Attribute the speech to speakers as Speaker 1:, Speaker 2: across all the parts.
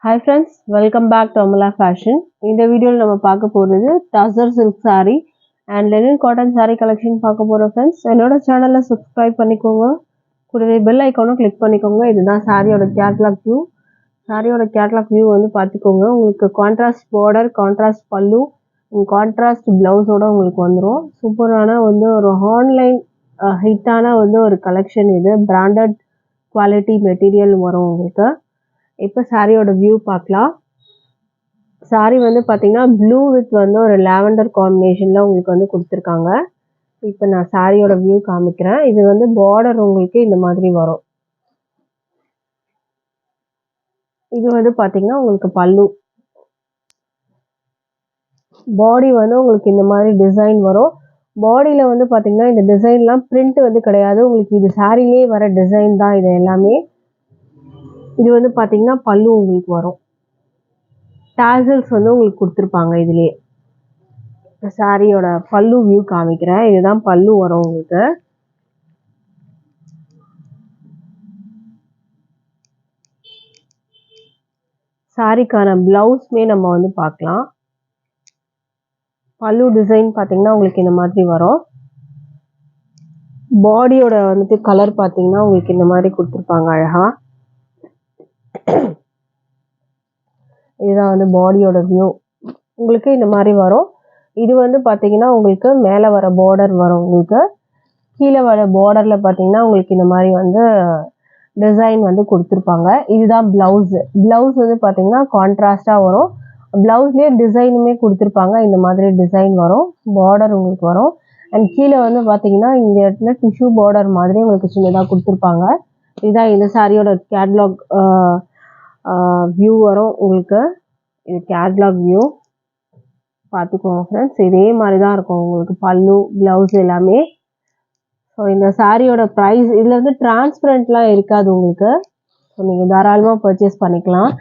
Speaker 1: Hi friends, welcome back to Amala Fashion. இந்த வீடியோல நம்ம பார்க்க போறது tussar silk saree and linen cotton saree collection பார்க்க போறோம் friends. என்னோட சேனலை subscribe பண்ணிக்கோங்க. கூடவே பெல் ஐகானும் click பண்ணிக்கோங்க. இதுதான் சாரியோட catalog view. சாரியோட catalog view வந்து பார்த்துக்கோங்க. உங்களுக்கு contrast border, contrast பல்லு, contrast blouse ஓட உங்களுக்கு வந்துரும். சூப்பரான வந்து ஒரு ஆன்லைன் ஹிட்டான வந்து ஒரு கலெக்ஷன் இது. பிராண்டட் குவாலிட்டி மெட்டீரியல் வரும் உங்களுக்கு. இப்போ சாரியோட வியூ பார்க்கலாம். சாரி வந்து பார்த்தீங்கன்னா ப்ளூ வித் வந்து ஒரு லாவெண்டர் காம்பினேஷனில் உங்களுக்கு வந்து கொடுத்துருக்காங்க. இப்போ நான் சாரியோட வியூ காமிக்கிறேன். இது வந்து பார்டர் உங்களுக்கு இந்த மாதிரி வரும். இது வந்து பார்த்தீங்கன்னா உங்களுக்கு பல்லு. பாடி வந்து உங்களுக்கு இந்த மாதிரி டிசைன் வரும். பாடியில் வந்து பார்த்தீங்கன்னா இந்த டிசைன்லாம் பிரிண்ட் வந்து கிடையாது. உங்களுக்கு இது சாரிலே வர டிசைன் தான் இது எல்லாமே. இது வந்து பார்த்தீங்கன்னா பல்லு உங்களுக்கு வரும். டாசல்ஸ் வந்து உங்களுக்கு கொடுத்துருப்பாங்க இதுலேயே. சாரியோட பல்லு வியூ காமிக்கிறேன். இதுதான் பல்லு வரும் உங்களுக்கு. சாரிக்கான பிளவுஸ்மே நம்ம வந்து பார்க்கலாம். பல்லு டிசைன் பார்த்தீங்கன்னா உங்களுக்கு இந்த மாதிரி வரும். பாடியோட வந்துட்டு கலர் பார்த்தீங்கன்னா உங்களுக்கு இந்த மாதிரி கொடுத்துருப்பாங்க அழகா. இதுதான் வந்து பாடியோட வியூ உங்களுக்கு இந்த மாதிரி வரும். இது வந்து பார்த்தீங்கன்னா உங்களுக்கு மேலே வர பார்டர் வரும். உங்களுக்கு கீழே வர பார்டரில் பார்த்தீங்கன்னா உங்களுக்கு இந்த மாதிரி வந்து டிசைன் வந்து கொடுத்துருப்பாங்க. இதுதான் ப்ளவுஸு. ப்ளவுஸ் வந்து பார்த்தீங்கன்னா கான்ட்ராஸ்டாக வரும். ப்ளவுஸ்லேயே டிசைனுமே கொடுத்துருப்பாங்க. இந்த மாதிரி டிசைன் வரும். பார்டர் உங்களுக்கு வரும். அண்ட் கீழே வந்து பார்த்தீங்கன்னா இந்த இடத்துல டிஷ்யூ பார்டர் மாதிரி உங்களுக்கு சின்னதாக கொடுத்துருப்பாங்க. இதுதான் இந்த சாரியோட கேட்லாக் வியூ வரும் உங்களுக்கு. இது கேட்லாக் வியூ பார்த்துக்கோங்க ஃப்ரெண்ட்ஸ். இதே மாதிரி தான் இருக்கும் உங்களுக்கு பல்லு ப்ளவுஸ் எல்லாமே. ஸோ இந்த சாரியோட ப்ரைஸ் இதில் வந்து டிரான்ஸ்பரண்ட்லாம் இருக்காது உங்களுக்கு. ஸோ நீங்கள் தாராளமாக பர்ச்சேஸ் பண்ணிக்கலாம்.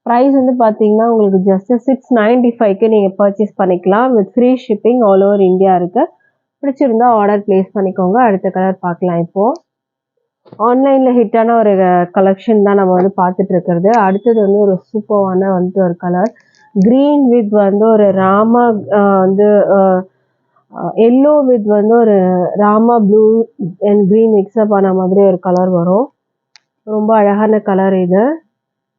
Speaker 1: ப்ரைஸ் வந்து பார்த்தீங்கன்னா உங்களுக்கு ஜஸ்ட் 695க்கு நீங்கள் பர்ச்சேஸ் பண்ணிக்கலாம். With free shipping all over India இருக்குது. பிடிச்சிருந்தா ஆர்டர் ப்ளேஸ் பண்ணிக்கோங்க. அடுத்த கலர் பார்க்கலாம். இப்போது ஆன்லைனில் ஹிட்டான ஒரு கலெக்ஷன் தான் நம்ம வந்து பார்த்துட்டு இருக்கிறது. அடுத்தது வந்து ஒரு சூப்பரான வந்துட்டு ஒரு கலர் க்ரீன் வித் வந்து ஒரு ராமா வந்து எல்லோ வித் வந்து ஒரு Rama blue and green mix up ஆன மாதிரி ஒரு கலர் வரும். ரொம்ப அழகான கலர் இது.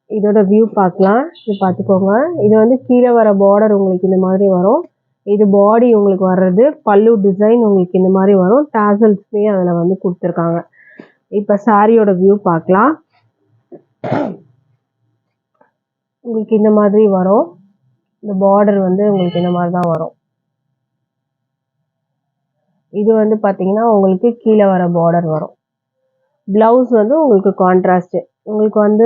Speaker 1: இதோட வியூ பார்க்கலாம். இது பார்த்துக்கோங்க. இது வந்து கீழே வர பார்டர் உங்களுக்கு இந்த மாதிரி வரும். இது பாடி உங்களுக்கு வர்றது. பல்லு டிசைன் உங்களுக்கு இந்த மாதிரி வரும். டாசல்ஸ்மே அதில் வந்து கொடுத்துருக்காங்க. இப்போ சாரியோட வியூ பார்க்கலாம். உங்களுக்கு இந்த மாதிரி வரும். இந்த பார்டர் வந்து உங்களுக்கு இந்த மாதிரி தான் வரும். இது வந்து பார்த்தீங்கன்னா உங்களுக்கு கீழே வர பார்டர் வரும். ப்ளவுஸ் வந்து உங்களுக்கு கான்ட்ராஸ்ட்டு. உங்களுக்கு வந்து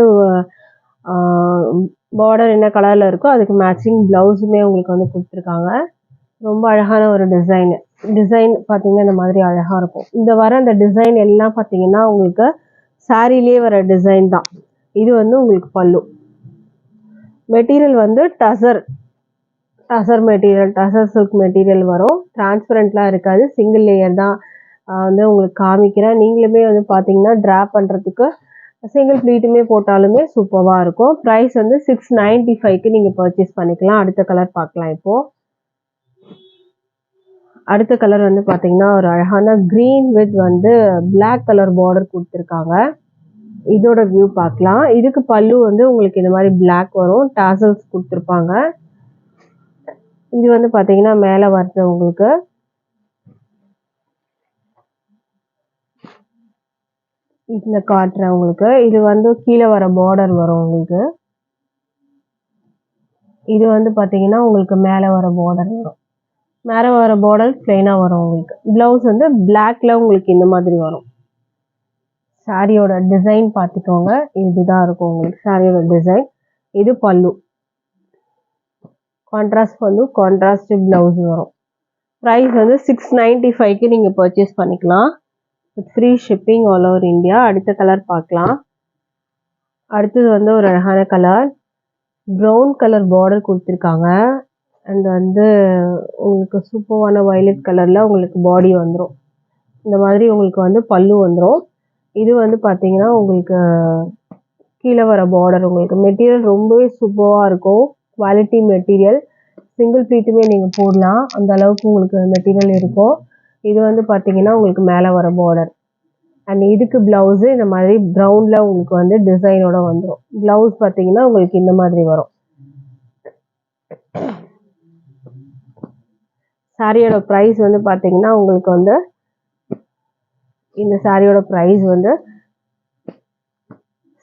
Speaker 1: பார்டர் என்ன கலரில் இருக்கோ அதுக்கு மேட்சிங் ப்ளவுஸுமே உங்களுக்கு வந்து கொடுத்துருக்காங்க. ரொம்ப அழகான ஒரு டிசைன் பார்த்தீங்கன்னா இந்த மாதிரி அழகாக இருக்கும். இந்த வர அந்த டிசைன் எல்லாம் பார்த்தீங்கன்னா உங்களுக்கு சாரிலே வர டிசைன் தான். இது வந்து உங்களுக்கு பல்லு. மெட்டீரியல் வந்து tussar material, tussar silk material வரும். டிரான்ஸ்பரண்ட்லாம் இருக்காது. சிங்கிள் லேயர் தான் வந்து உங்களுக்கு காமிக்கிறேன். நீங்களுமே வந்து பார்த்தீங்கன்னா ட்ராப் பண்ணுறதுக்கு சிங்கிள் ப்ளீட்டுமே போட்டாலுமே சூப்பராக இருக்கும். ப்ரைஸ் வந்து 695க்கு நீங்கள் பர்ச்சேஸ் பண்ணிக்கலாம். அடுத்த கலர் பார்க்கலாம். இப்போது அடுத்த கலர் வந்து பார்த்தீங்கன்னா ஒரு அழகான க்ரீன் வித் வந்து பிளாக் கலர் பார்டர் கொடுத்துருக்காங்க. இதோட வியூ பார்க்கலாம். இதுக்கு பல்லு வந்து உங்களுக்கு இந்த மாதிரி பிளாக் வரும். டாசல்ஸ் கொடுத்துருப்பாங்க. இது வந்து பார்த்தீங்கன்னா மேலே வருது உங்களுக்கு. இதில் காட்டுறேன் உங்களுக்கு. இது வந்து கீழே வர பார்டர் வரும் உங்களுக்கு. இது வந்து பார்த்தீங்கன்னா உங்களுக்கு மேலே வர பார்டர் வரும். மேலே வர பார்டர் பிளெயினாக வரும் உங்களுக்கு. ப்ளவுஸ் வந்து பிளாக்ல உங்களுக்கு இந்த மாதிரி வரும். சாரியோட டிசைன் பார்த்துக்கோங்க. இதுதான் இருக்கும் உங்களுக்கு சாரியோட டிசைன். இது பல்லு. கான்ட்ராஸ்ட் பல்லு, கான்ட்ராஸ்ட் ப்ளவுஸ் வரும். ப்ரைஸ் வந்து 695க்கு நீங்கள் பர்ச்சேஸ் பண்ணிக்கலாம். With free shipping all over India. அடுத்த கலர் பார்க்கலாம். அடுத்தது வந்து ஒரு அழகான கலர் ப்ரௌன் கலர் பார்டர் கொடுத்துருக்காங்க. அண்ட் வந்து உங்களுக்கு சூப்பரான வயலட் கலரில் உங்களுக்கு பாடி வந்துடும். இந்த மாதிரி உங்களுக்கு வந்து பல்லு வந்துடும். இது வந்து பார்த்தீங்கன்னா உங்களுக்கு கீழே வர பார்டர். உங்களுக்கு மெட்டீரியல் ரொம்பவே சூப்பராக இருக்கும். Quality material. சிங்கிள் ப்ளீட்டுமே நீங்கள் போடலாம், அந்த அளவுக்கு உங்களுக்கு மெட்டீரியல் இருக்கும். இது வந்து பார்த்தீங்கன்னா உங்களுக்கு மேலே வர பார்டர். அண்ட் இதுக்கு ப்ளவுஸு இந்த மாதிரி ப்ரௌனில் உங்களுக்கு வந்து டிசைனோட வந்துடும். ப்ளவுஸ் பார்த்தீங்கன்னா உங்களுக்கு இந்த மாதிரி வரும். சாரியோட ப்ரைஸ் வந்து பார்த்தீங்கன்னா உங்களுக்கு வந்து இந்த சாரியோட ப்ரைஸ் வந்து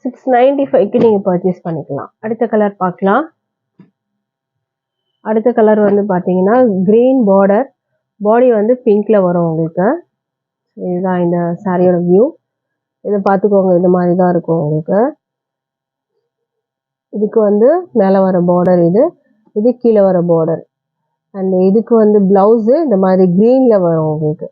Speaker 1: 695க்கு நீங்கள் பர்ச்சேஸ் பண்ணிக்கலாம். அடுத்த கலர் பார்க்கலாம். அடுத்த கலர் வந்து பார்த்தீங்கன்னா க்ரீன் பார்டர், பாடி வந்து பிங்க்கில் வரும் உங்களுக்கு. இதுதான் இந்த சாரியோட வியூ. இதை பார்த்துக்கோங்க, இந்த மாதிரி தான் இருக்கும் உங்களுக்கு. இதுக்கு வந்து மேலே வர பார்டர், இது கீழே வர பார்டர். அண்ட் இதுக்கு வந்து ப்ளவுஸு இந்த மாதிரி க்ரீனில் வரும் உங்களுக்கு.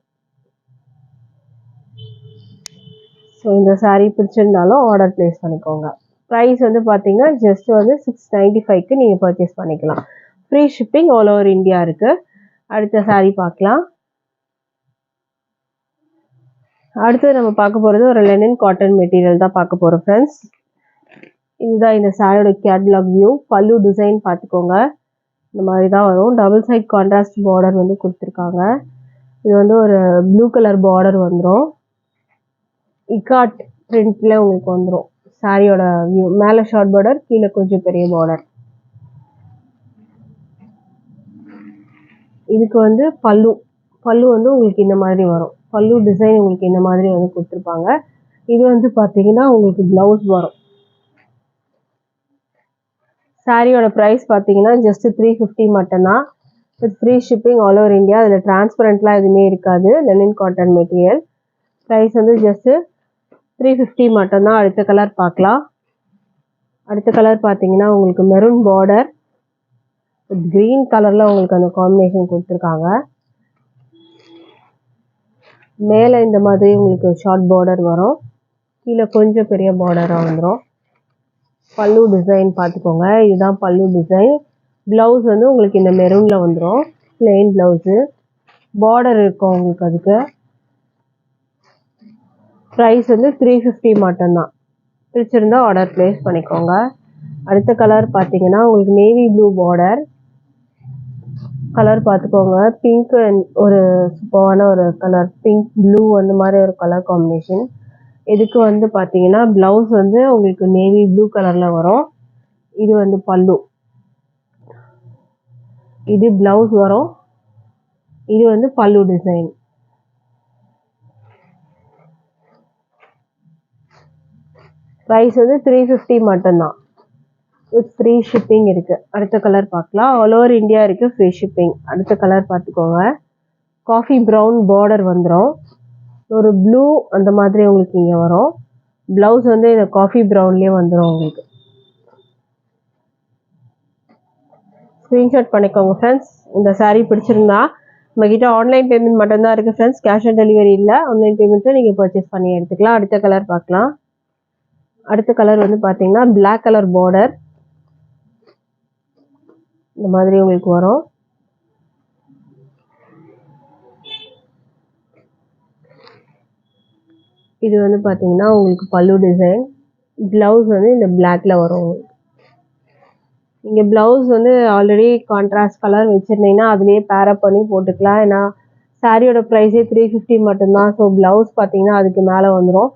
Speaker 1: ஸோ இந்த சாரீ பிடிச்சிருந்தாலும் ஆர்டர் ப்ளேஸ் பண்ணிக்கோங்க. ப்ரைஸ் வந்து பார்த்தீங்கன்னா ஜஸ்ட் வந்து 695க்கு நீங்கள் பர்ச்சேஸ் பண்ணிக்கலாம். Free shipping all over India இருக்குது. அடுத்த சாரீ பார்க்கலாம். அடுத்து நம்ம பார்க்க போகிறது ஒரு லெனின் காட்டன் மெட்டீரியல் தான் பார்க்க போகிறோம் ஃப்ரெண்ட்ஸ். இதுதான் இந்த சாரியோட கேட்லாக் வியூ. பல்லு டிசைன் பார்த்துக்கோங்க, இந்த மாதிரி தான் வரும். டபுள் சைட் கான்ட்ராஸ்ட் பார்டர் வந்து கொடுத்துருக்காங்க. இது வந்து ஒரு ப்ளூ கலர் பார்டர் வந்துடும். இக்காட் பிரிண்ட்ல உங்களுக்கு வந்துடும் சாரியோட வியூ. மேலே ஷார்ட் பார்டர், கீழே கொஞ்சம் பெரிய பார்டர். இதுக்கு வந்து பல்லு வந்து உங்களுக்கு இந்த மாதிரி வரும். பல்லு டிசைன் உங்களுக்கு இந்த மாதிரி வந்து கொடுத்துருப்பாங்க. இது வந்து பார்த்தீங்கன்னா உங்களுக்கு ப்ளவுஸ் வரும். சாரியோட ப்ரைஸ் பார்த்தீங்கன்னா ஜஸ்ட் 350 மட்டும்தான். With free shipping all over India. அதில் டிரான்ஸ்பரண்ட்லாம் எதுவுமே இருக்காது. Lenin cotton material. ப்ரைஸ் வந்து ஜஸ்ட்டு 350 மட்டும்தான். அடுத்த கலர் பார்க்கலாம். அடுத்த கலர் பார்த்தீங்கன்னா உங்களுக்கு மெரூன் பார்டர் வித் க்ரீன் கலரில் உங்களுக்கு அந்த காம்பினேஷன் கொடுத்துருக்காங்க. மேலே இந்த மாதிரி உங்களுக்கு ஷார்ட் பார்டர் வரும், கீழே கொஞ்சம் பெரிய பார்டராக வந்துடும். பல்லு டிசைன் பார்த்துக்கோங்க, இதுதான் பல்லு டிசைன். ப்ளவுஸ் வந்து உங்களுக்கு இந்த மெரூனில் வந்துடும், பிளெயின் ப்ளவுஸு. பார்டர் இருக்கும் உங்களுக்கு. அதுக்கு ப்ரைஸ் வந்து 350 மட்டும்தான். பிடிச்சிருந்தா ஆர்டர் ப்ளேஸ் பண்ணிக்கோங்க. அடுத்த கலர் பார்த்தீங்கன்னா உங்களுக்கு நேவி ப்ளூ பார்டர். கலர் பார்த்துக்கோங்க, பிங்க் அண்ட் ஒரு சூப்பரான ஒரு கலர், பிங்க் ப்ளூ அந்த மாதிரி ஒரு கலர் காம்பினேஷன். இதுக்கு வந்து பார்த்தீங்கன்னா ப்ளவுஸ் வந்து உங்களுக்கு நேவி ப்ளூ கலரில் வரும். இது வந்து பல்லு, இது ப்ளவுஸ் வரும். இது வந்து பல்லு டிசைன். ப்ரைஸ் வந்து 350 மட்டும்தான். வித் ஃப்ரீ ஷிப்பிங் இருக்குது. அடுத்த கலர் பார்க்கலாம். ஆல் ஓவர் இந்தியா இருக்குது, ஃப்ரீ ஷிப்பிங். அடுத்த கலர் பார்த்துக்கோங்க. காஃபி ப்ரௌன் பார்டர் வந்துடும், ஒரு ப்ளூ அந்த மாதிரி உங்களுக்கு இங்கே வரும். ப்ளவுஸ் வந்து இந்த காஃபி ப்ரௌன்லேயே வந்துடும் உங்களுக்கு. ஸ்க்ரீன்ஷாட் பண்ணிக்கோங்க ஃப்ரெண்ட்ஸ். இந்த சாரீ பிடிச்சிருந்தா நம்மக்கிட்ட ஆன்லைன் பேமெண்ட் மட்டும்தான் இருக்குது ஃப்ரெண்ட்ஸ். கேஷ் ஆன் டெலிவரி இல்லை. ஆன்லைன் பேமெண்ட்டில் நீங்கள் பர்ச்சேஸ் பண்ணி எடுத்துக்கலாம். அடுத்த கலர் பார்க்கலாம். அடுத்த கலர் வந்து பார்த்தீங்கன்னா பிளாக் கலர் பார்டர் இந்த மாதிரி உங்களுக்கு வரும். இது வந்து பார்த்தீங்கன்னா உங்களுக்கு பல்லு டிசைன். ப்ளவுஸ் வந்து இந்த பிளாக்ல வரும் உங்களுக்கு. நீங்கள் ப்ளவுஸ் வந்து ஆல்ரெடி கான்ட்ராஸ்ட் கலர் வச்சுருந்தீங்கன்னா அதுலேயே பேரப் பண்ணி போட்டுக்கலாம். ஏன்னா சாரியோட ப்ரைஸே 350 மட்டும்தான். ஸோ ப்ளவுஸ் பார்த்தீங்கன்னா அதுக்கு மேலே வந்துடும்.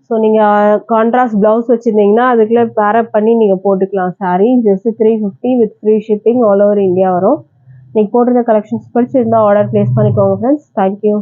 Speaker 1: ஸோ நீங்கள் கான்ட்ராஸ்ட் ப்ளவுஸ் வச்சுருந்தீங்கன்னா அதுக்குள்ளே பேரப் பண்ணி நீங்கள் போட்டுக்கலாம். Sorry just 350 with free shipping all over India வரும். நீங்கள் போட்டிருந்த கலெக்ஷன்ஸ் பிடிச்சிருந்தா ஆர்டர் ப்ளேஸ் பண்ணிக்கோங்க ஃப்ரெண்ட்ஸ். தேங்க்யூ.